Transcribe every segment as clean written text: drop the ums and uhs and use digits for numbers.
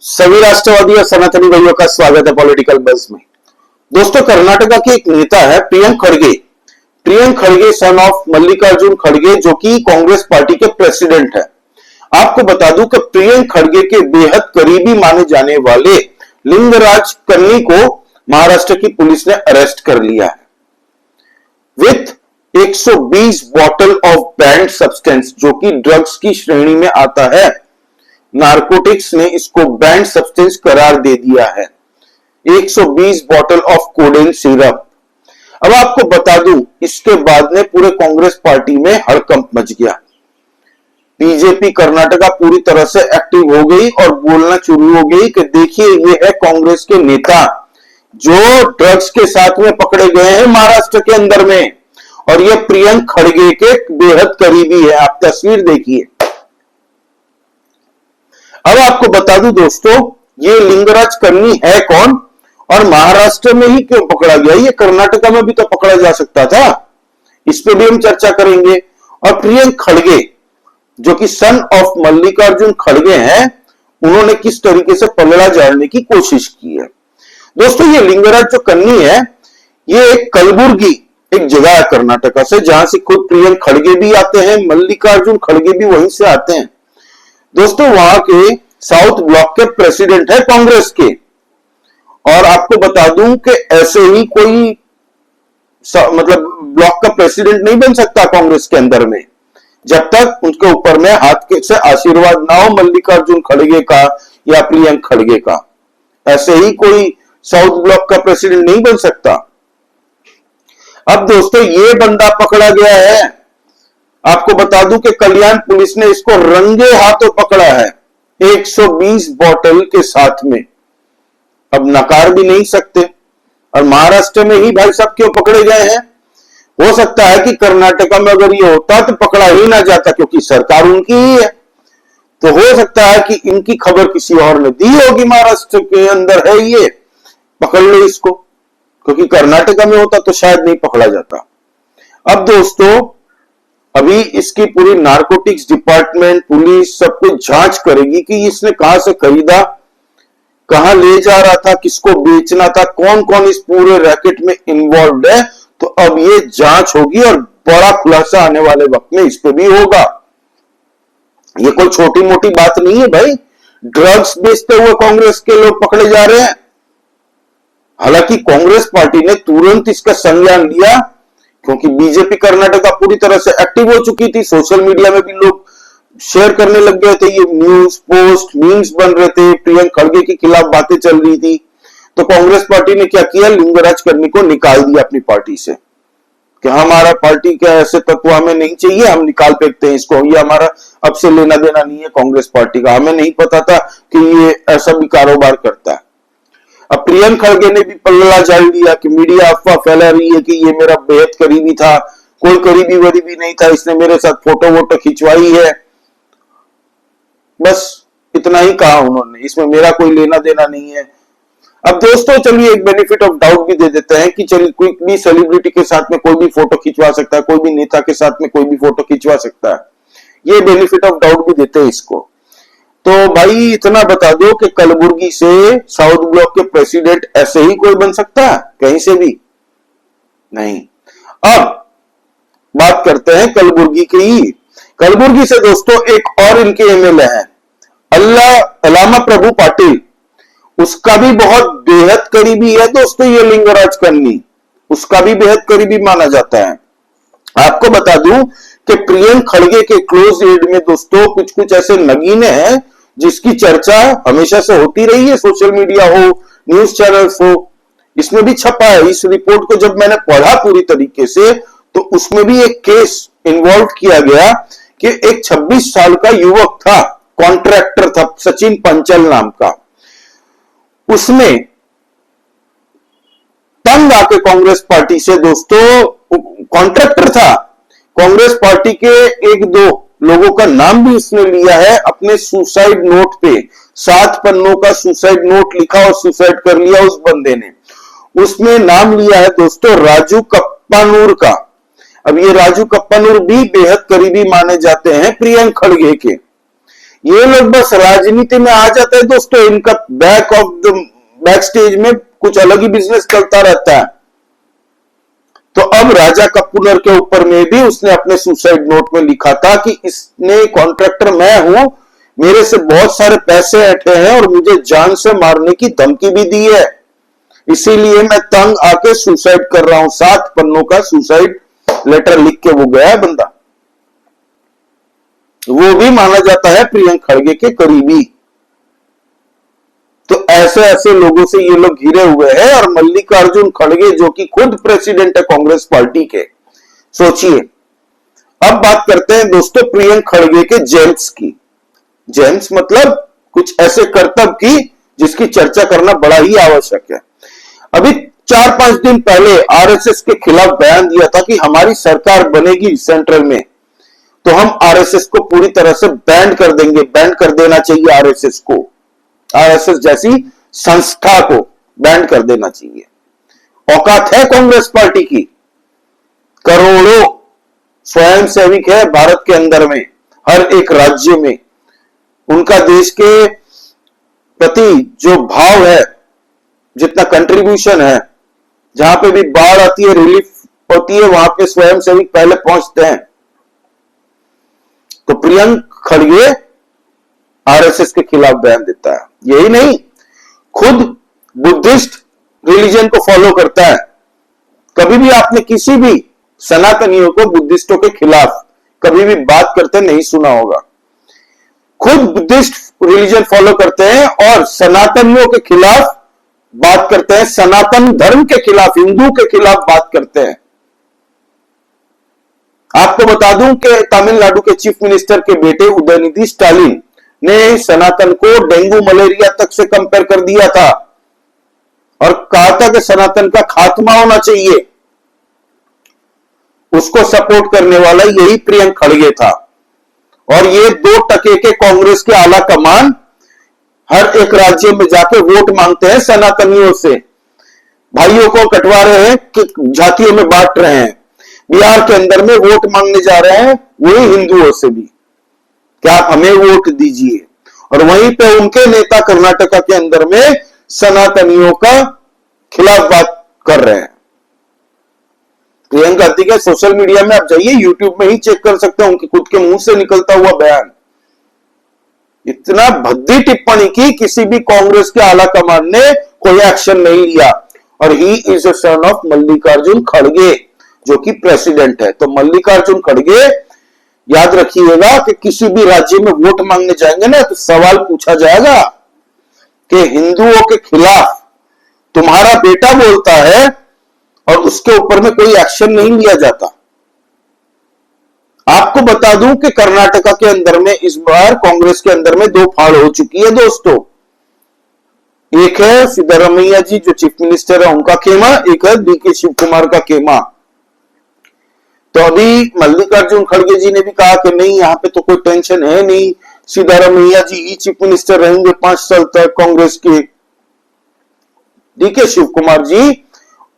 सभी राष्ट्रवादी और सनातनी भाइयों का स्वागत है पॉलिटिकल बज में। दोस्तों, कर्नाटका के एक नेता है प्रियंक खड़गे। प्रियंक खड़गे सन ऑफ मल्लिकार्जुन खड़गे, जो कि कांग्रेस पार्टी के प्रेसिडेंट है। आपको बता दूं कि प्रियंक खड़गे के बेहद करीबी माने जाने वाले लिंगराज कन्नी को महाराष्ट्र की पुलिस ने अरेस्ट कर लिया है with 120 bottle of band substance, जो कि ड्रग्स की श्रेणी में आता है। नारकोटिक्स ने इसको बैंड सब्सटेंस करार दे दिया है। 120 बॉटल ऑफ कोडेन सिरप। अब आपको बता दूं, इसके बाद में पूरे कांग्रेस पार्टी में हड़कंप मच गया। बीजेपी कर्नाटका पूरी तरह से एक्टिव हो गई और बोलना शुरू हो गई कि देखिए, ये है कांग्रेस के नेता जो ड्रग्स के साथ में पकड़े गए हैं महाराष्ट्र के अंदर में, और ये प्रियंक खड़गे के बेहद करीबी है। आप तस्वीर देखिए। अब आपको बता दूं दोस्तों, ये लिंगराज कन्नी है कौन और महाराष्ट्र में ही क्यों पकड़ा गया? ये कर्नाटका में भी तो पकड़ा जा सकता था। इस पे भी हम चर्चा करेंगे। और प्रियंक खड़गे, जो कि सन ऑफ मल्लिकार्जुन खड़गे हैं, उन्होंने किस तरीके से पलड़ा झाड़ने की कोशिश की है। दोस्तों, ये लिंगराज जो कन्नी है, ये एक कलबुर्गी एक जगह है कर्नाटका से, जहां से खुद प्रियंक खड़गे भी आते हैं, मल्लिकार्जुन खड़गे भी वहीं से आते हैं। दोस्तों, वहां के साउथ ब्लॉक के प्रेसिडेंट है कांग्रेस के। और आपको बता दूं कि ऐसे ही कोई मतलब ब्लॉक का प्रेसिडेंट नहीं बन सकता कांग्रेस के अंदर में, जब तक उनके ऊपर में हाथ के से आशीर्वाद ना हो मल्लिकार्जुन खड़गे का या प्रियंक खड़गे का। ऐसे ही कोई साउथ ब्लॉक का प्रेसिडेंट नहीं बन सकता। अब दोस्तों, ये बंदा पकड़ा गया है। आपको बता दूं कि कल्याण पुलिस ने इसको रंगे हाथों पकड़ा है 120 बॉटल के साथ में। अब नकार भी नहीं सकते। और महाराष्ट्र में ही भाई साहब क्यों पकड़े गए हैं? हो सकता है कि कर्नाटका में अगर ये होता तो पकड़ा ही ना जाता, क्योंकि सरकार उनकी ही है। तो हो सकता है कि इनकी खबर किसी और ने दी होगी, महाराष्ट्र के अंदर है ये, पकड़ लो इसको। क्योंकि कर्नाटका में होता तो शायद नहीं पकड़ा जाता। अब दोस्तों, अभी इसकी पूरी नारकोटिक्स डिपार्टमेंट, पुलिस सब कुछ जांच करेगी कि इसने कहां से खरीदा, कहां ले जा रहा था, किसको बेचना था, कौन कौन इस पूरे रैकेट में इन्वॉल्व है। तो अब ये जांच होगी और बड़ा खुलासा आने वाले वक्त में इस पे भी होगा। ये कोई छोटी मोटी बात नहीं है भाई। ड्रग्स बेचते हुए कांग्रेस के लोग पकड़े जा रहे हैं। हालांकि कांग्रेस पार्टी ने तुरंत इसका संज्ञान लिया, क्योंकि बीजेपी कर्नाटका पूरी तरह से एक्टिव हो चुकी थी। सोशल मीडिया में भी लोग शेयर करने लग गए थे, ये न्यूज पोस्ट मीम्स बन रहे थे, प्रियंक खड़गे के खिलाफ बातें चल रही थी। तो कांग्रेस पार्टी ने क्या किया, लिंगराज कन्नी को निकाल दिया अपनी पार्टी से कि हमारा पार्टी के ऐसे तत्व हमें नहीं चाहिए, हम निकाल फेंकते हैं इसको, ये हमारा अब से लेना देना नहीं है कांग्रेस पार्टी का। हमें नहीं पता था कि ये ऐसा भी कारोबार करता है। अब प्रियंक खड़गे ने भी पल्ला झाड़ दिया कि मीडिया अफवाह फैला रही है कि ये मेरा बेहद करीबी था, कोई करीबी वरीबी नहीं था, इसने मेरे साथ फोटो वोटो खिंचवाई है। बस इतना ही कहा उन्होंने, इसमें मेरा कोई लेना देना नहीं है। अब दोस्तों, चलिए एक बेनिफिट ऑफ डाउट भी दे देते हैं कि चलिए कोई भी सेलिब्रिटी के साथ में कोई भी फोटो खिंचवा सकता है, कोई भी नेता के साथ में कोई भी फोटो खिंचवा सकता है। ये बेनिफिट ऑफ डाउट भी देते हैं इसको। तो भाई इतना बता दो कि कलबुर्गी से साउथ ब्लॉक के प्रेसिडेंट ऐसे ही कोई बन सकता है कहीं से भी नहीं। अब बात करते हैं कलबुर्गी की। कलबुर्गी से दोस्तों एक और इनके एमएलए है, अलामा प्रभु पाटिल। उसका भी बहुत बेहद करीबी है दोस्तों ये लिंगराज कन्नी, उसका भी बेहद करीबी माना जाता है। आपको बता दूं कि प्रियंक खड़गे के क्लोज एड में दोस्तों कुछ कुछ ऐसे नगीने हैं जिसकी चर्चा हमेशा से होती रही है, सोशल मीडिया हो, न्यूज चैनल्स हो। इसमें भी छपा है। इस रिपोर्ट को जब मैंने पढ़ा पूरी तरीके से, तो उसमें भी एक केस इन्वॉल्व किया गया कि एक 26 साल का युवक था, कॉन्ट्रैक्टर था, सचिन पंचल नाम का। उसमें तंग आके कांग्रेस पार्टी से दोस्तों, कॉन्ट्रैक्टर था, कांग्रेस पार्टी के एक दो लोगों का नाम भी उसने लिया है अपने सुसाइड नोट पे। 7 पन्नों का सुसाइड नोट लिखा और सुसाइड कर लिया उस बंदे ने। उसमें नाम लिया है दोस्तों राजू कप्पानूर का। अब ये राजू कप्पानूर भी बेहद करीबी माने जाते हैं प्रियंक खड़गे के। ये लोग बस राजनीति में आ जाते हैं दोस्तों, इनका बैक स्टेज में कुछ अलग ही बिजनेस चलता रहता है। तो अब राजा कपूर के ऊपर में भी उसने अपने सुसाइड नोट में लिखा था कि इसने कॉन्ट्रैक्टर मैं हूं, मेरे से बहुत सारे पैसे ऐंठे हैं और मुझे जान से मारने की धमकी भी दी है, इसीलिए मैं तंग आके सुसाइड कर रहा हूं। 7 पन्नों का सुसाइड लेटर लिख के वो गया है बंदा। वो भी माना जाता है प्रियंक खड़गे के करीबी। तो ऐसे ऐसे लोगों से ये लोग घिरे हुए हैं। और मल्लिकार्जुन खड़गे जो कि खुद प्रेसिडेंट है कांग्रेस पार्टी के, सोचिए। अब बात करते हैं दोस्तों प्रियंक खड़गे के जेम्स की। जेम्स मतलब कुछ ऐसे करतब की जिसकी चर्चा करना बड़ा ही आवश्यक है। अभी 4-5 दिन पहले आरएसएस के खिलाफ बयान दिया था कि हमारी सरकार बनेगी सेंट्रल में तो हम आरएसएस को पूरी तरह से बैन कर देंगे, बैन कर देना चाहिए आरएसएस को, आरएसएस जैसी संस्था को बैन कर देना चाहिए। औकात है कांग्रेस पार्टी की, करोड़ों स्वयंसेविक है भारत के अंदर में, हर एक राज्य में। उनका देश के प्रति जो भाव है, जितना कंट्रीब्यूशन है, जहां पे भी बाढ़ आती है, रिलीफ होती है, वहां पे स्वयंसेविक पहले पहुंचते हैं। तो प्रियंक खड़गे आरएसएस के खिलाफ बयान देता है। यही नहीं, खुद बुद्धिस्ट रिलीजन को फॉलो करता है। कभी भी आपने किसी भी सनातनियों को बुद्धिस्टों के खिलाफ कभी भी बात करते नहीं सुना होगा। खुद बुद्धिस्ट रिलीजन फॉलो करते हैं और सनातनियों के खिलाफ बात करते हैं, सनातन धर्म के खिलाफ, हिंदू के खिलाफ बात करते हैं। आपको बता दूं कि तमिलनाडु के चीफ मिनिस्टर के बेटे उदयनिधि स्टालिन ने सनातन को डेंगू मलेरिया तक से कंपेयर कर दिया था और कहा था कि सनातन का खात्मा होना चाहिए। उसको सपोर्ट करने वाला यही प्रियंक खड़गे था। और ये 2 टके के कांग्रेस के आला कमान हर एक राज्य में जाके वोट मांगते हैं सनातनियों से, भाइयों को कटवा रहे हैं कि जातियों में बांट रहे हैं। बिहार के अंदर में वोट मांगने जा रहे हैं वही हिंदुओं से भी कि आप हमें वोट दीजिए, और वहीं पे उनके नेता कर्नाटका के अंदर में सनातनियों का खिलाफ बात कर रहे हैं। प्रियंका गांधी के सोशल मीडिया में आप जाइए, यूट्यूब में ही चेक कर सकते हैं, उनके खुद के मुंह से निकलता हुआ बयान। इतना भद्दी टिप्पणी की, किसी भी कांग्रेस के आला कमान ने कोई एक्शन नहीं लिया। और he is a son of Mallikarjun खड़गे जो कि प्रेसिडेंट है। तो मल्लिकार्जुन खड़गे याद रखिएगा कि किसी भी राज्य में वोट मांगने जाएंगे ना तो सवाल पूछा जाएगा कि हिंदुओं के खिलाफ तुम्हारा बेटा बोलता है और उसके ऊपर में कोई एक्शन नहीं लिया जाता। आपको बता दूं कि कर्नाटका के अंदर में इस बार कांग्रेस के अंदर में 2 फाड़ हो चुकी है दोस्तों। एक है सिद्धरामैया जी जो चीफ मिनिस्टर है उनका खेमा, एक है डीके शिव कुमार का खेमा। तो अभी मल्लिकार्जुन खड़गे जी ने भी कहा कि नहीं, यहां पे तो कोई टेंशन है नहीं, सिद्धरामैया जी ही चीफ मिनिस्टर रहेंगे 5 साल तक कांग्रेस के। डीके शिव कुमार जी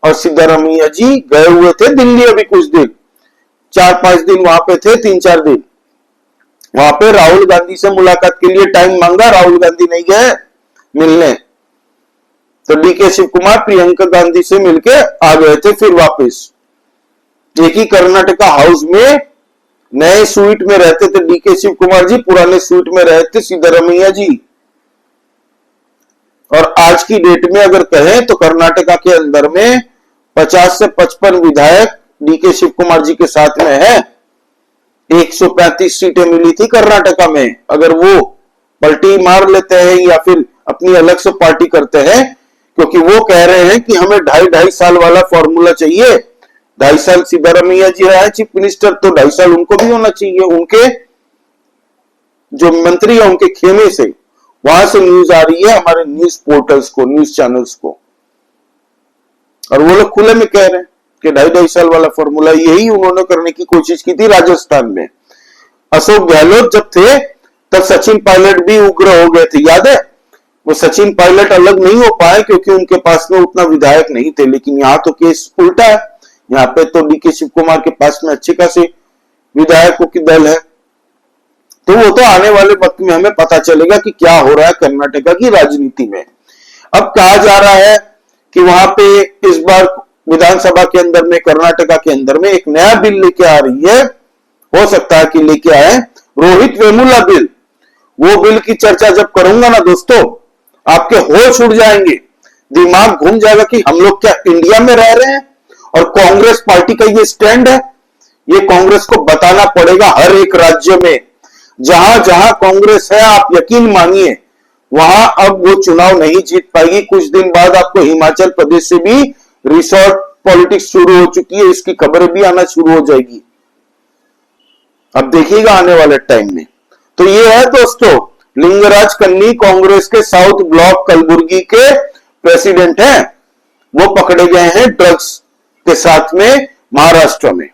और सिद्धरामैया जी गए हुए थे दिल्ली अभी कुछ दिन, 4-5 दिन वहां पे थे, 3-4 दिन। वहां पे राहुल गांधी से मुलाकात के लिए टाइम मांगा, राहुल गांधी नहीं गए मिलने। तो डीके शिव कुमार प्रियंका गांधी से मिलके आ गए थे फिर वापस। एक ही कर्नाटका हाउस में नए स्वीट में रहते थे डीके शिव कुमार जी, पुराने स्वीट में रहते सिद्धरामैया जी। और आज की डेट में अगर कहें तो कर्नाटका के अंदर में 50 से 55 विधायक डीके शिव कुमार जी के साथ में है। 135 सीटें मिली थी कर्नाटका में। अगर वो पलटी मार लेते हैं या फिर अपनी अलग से पार्टी करते हैं, क्योंकि वो कह रहे हैं कि हमें 2.5 साल वाला फॉर्मूला चाहिए। 2.5 साल सिद्धरामैया जी रहा है चीफ मिनिस्टर, तो 2.5 साल उनको भी होना चाहिए। उनके जो मंत्री है उनके खेमे से, वहां से न्यूज आ रही है हमारे न्यूज पोर्टल्स को, न्यूज चैनल्स को, और वो लोग खुले में कह रहे हैं कि 2.5 साल वाला फॉर्मूला यही उन्होंने करने की कोशिश की थी राजस्थान में। अशोक गहलोत जब थे तब सचिन पायलट भी उग्र हो गए थे, याद है? वो सचिन पायलट अलग नहीं हो पाए क्योंकि उनके पास में उतना विधायक नहीं थे। लेकिन यहाँ तो केस उल्टा है, यहाँ पे तो डीके शिव कुमार के पास में अच्छे खासे विधायकों की दल है। तो वो तो आने वाले वक्त में हमें पता चलेगा कि क्या हो रहा है कर्नाटका की राजनीति में। अब कहा जा रहा है कि वहां पे इस बार विधानसभा के अंदर में, कर्नाटका के अंदर में एक नया बिल लेके आ रही है, हो सकता है कि लेके आए रोहित वेमुला बिल। वो बिल की चर्चा जब करूंगा ना दोस्तों, आपके होश उड़ जाएंगे, दिमाग घूम जाएगा कि हम लोग क्या इंडिया में रह रहे हैं और कांग्रेस पार्टी का ये स्टैंड है। ये कांग्रेस को बताना पड़ेगा हर एक राज्य में, जहां जहां कांग्रेस है आप यकीन मानिए वहां अब वो चुनाव नहीं जीत पाएगी। कुछ दिन बाद आपको हिमाचल प्रदेश से भी रिसोर्ट पॉलिटिक्स शुरू हो चुकी है, इसकी खबरें भी आना शुरू हो जाएगी, अब देखिएगा आने वाले टाइम में। तो ये है दोस्तों, लिंगराज कन्नी कांग्रेस के साउथ ब्लॉक कलबुर्गी के प्रेसिडेंट हैं, वो पकड़े गए हैं ड्रग्स के साथ में महाराष्ट्र में,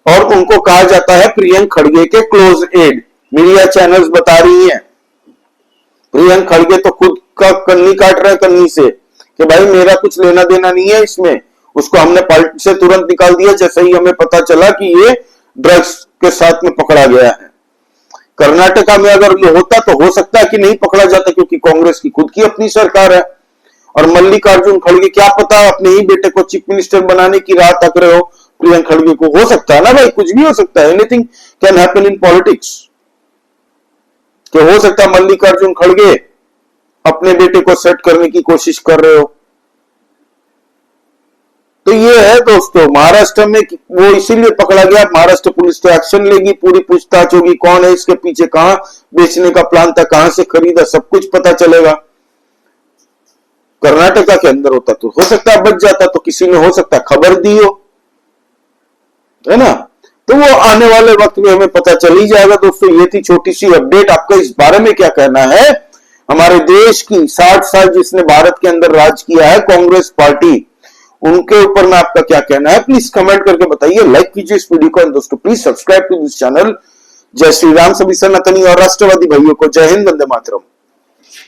और उनको कहा जाता है प्रियंक खड़गे के क्लोज एड। मीडिया चैनल्स बता रही हैं प्रियंक खड़गे तो खुद का कन्नी काट रहे कन्नी से कि भाई मेरा कुछ लेना देना नहीं है इसमें। उसको हमने पार्टी से तुरंत निकाल दिया जैसे ही हमें पता चला कि ये ड्रग्स के साथ में पकड़ा गया है। कर्नाटका में अगर ये होता तो हो सकता है कि नहीं पकड़ा जाता, क्योंकि कांग्रेस की खुद की अपनी सरकार है। और मल्लिकार्जुन खड़गे, क्या पता अपने ही बेटे को चीफ मिनिस्टर बनाने की राह तक रहे हो प्रियंक खड़गे को, हो सकता है ना भाई, कुछ भी हो सकता है, anything can happen in politics. कि हो सकता है मल्लिकार्जुन खड़गे अपने बेटे को सेट करने की कोशिश कर रहे हो। तो ये है दोस्तों, महाराष्ट्र में वो इसीलिए पकड़ा गया, महाराष्ट्र पुलिस तो एक्शन लेगी, पूरी पूछताछ होगी, कौन है इसके पीछे, कहां बेचने का प्लान था, कहां से खरीदा, सब कुछ पता चलेगा। कर्नाटका के अंदर होता तो हो सकता है बच जाता, तो किसी ने हो सकता खबर दी हो, है ना। तो वो आने वाले वक्त में हमें पता चल ही जाएगा दोस्तों। ये थी छोटी सी अपडेट। आपका इस बारे में क्या कहना है? हमारे देश की 60 साल जिसने भारत के अंदर राज किया है कांग्रेस पार्टी, उनके ऊपर में आपका क्या कहना है? प्लीज कमेंट करके बताइए, लाइक कीजिए इस वीडियो को, और दोस्तों please subscribe to this channel. जय श्री राम। सभी सनातनी और राष्ट्रवादी भाइयों को जय हिंद, वंदे मातरम।